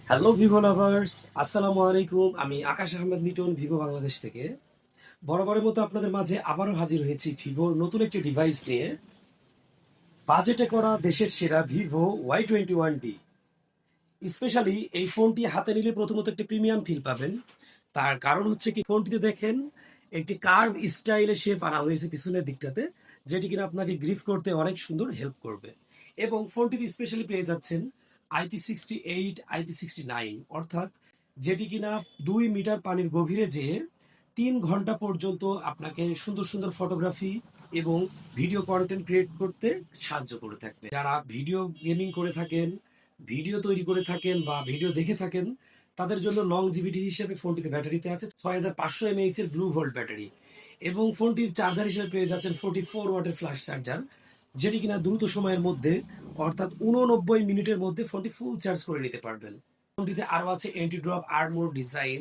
Hello Vivo lovers, আসসালামু আলাইকুম। আমি আকাশ আহমেদ লিটন, ভিভো বাংলাদেশ থেকে বরাবরের মতো আপনাদের মাঝে আবারও হাজির হয়েছি ভিভোর নতুন একটি ডিভাইস নিয়ে। বাজেটে করা দেশের সেরা ভিভো Y21D। স্পেশালি এই ফোনটি হাতে নিলে প্রথমত একটি প্রিমিয়াম ফিল পাবেন। তার কারণ হচ্ছে কি, ফোনটিতে দেখেন একটি কার্ভ স্টাইলে শেপ আনা হয়েছে পিছনের দিকটাতে, যেটি কিনা আপনাকে গ্রিপ করতে অনেক সুন্দর হেল্প করবে। এবং ফোনটিতে স্পেশালি পেয়ে যাচ্ছেন IP68 IP69, অর্থাৎ যেটি কিনা 2 মিটার পানির গভীরে যেয়ে 3 ঘন্টা পর্যন্ত আপনাকে সুন্দর সুন্দর ফটোগ্রাফি এবং ভিডিও কন্টেন্ট ক্রিয়েট করতে সাহায্য করে থাকবে। যারা ভিডিও গেমিং করে থাকেন, ভিডিও তৈরি করে থাকেন বা ভিডিও দেখে থাকেন, তাদের জন্য লং জিবিটি হিসেবে ফোনটিতে ব্যাটারিতে আছে 6500 mAh এর ব্লু ভোল্ট ব্যাটারি। এবং ফোনটির চার্জার হিসেবে পেয়ে যাচ্ছেন 44 ওয়াটের ফ্ল্যাশ চার্জার, যেটি কিনা দ্রুত সময়ের মধ্যে অর্থাৎ 89 মিনিটের মধ্যে ফোনটি ফুল চার্জ করে নিতে পারবেন। ফোনটিতে আরও আছে অ্যান্টি ড্রপ আর্মোর ডিজাইন,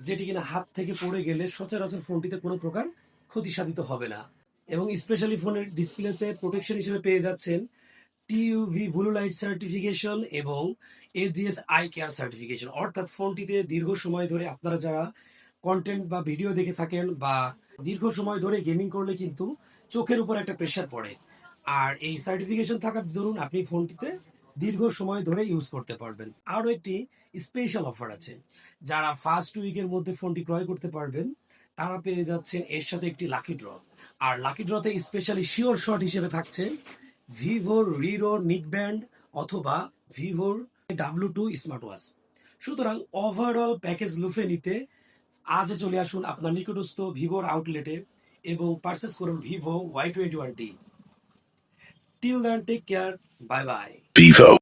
যেটি কিনা হাত থেকে পড়ে গেলে সচরাচর ফোনটিতে কোনো প্রকার ক্ষতি সাধিত হবে না। এবং স্পেশালি ফোনের ডিসপ্লেতে প্রোটেকশন হিসেবে পেয়ে যাচ্ছেন টিইউভি ব্লু লাইট সার্টিফিকেশন এবং এজিএস আই কেয়ার সার্টিফিকেশন, অর্থাৎ ফোনটিতে দীর্ঘ সময় ধরে আপনারা যারা কন্টেন্ট বা ভিডিও দেখে থাকেন বা দীর্ঘ সময় ধরে গেমিং করলে কিন্তু চোখের উপর একটা প্রেশার পড়ে। আর এই সার্টিফিকেশন থাকার দরুন আপনি ফোনটিতে দীর্ঘ সময় ধরে ইউজ করতে পারবেন। আরও একটি স্পেশাল অফার আছে, যারা ফার্স্ট উইকের মধ্যে ফোনটি ক্রয় করতে পারবেন তারা পেয়ে যাচ্ছেন এর সাথে একটি লাকি ড্র। আর লাকি ড্রতে স্পেশালি শিওর শট হিসেবে থাকছে ভিভোর রিরো নিক ব্যান্ড অথবা ভিভোর W2 স্মার্ট ওয়াচ। সুতরাং ওভারঅল প্যাকেজ লুফে নিতে আজ চলে আসুন আপনার নিকটস্থ ভিভোর আউটলেটে এবং পারচেস করুন Vivo Y21D। Till then, take care, bye bye. Vivo.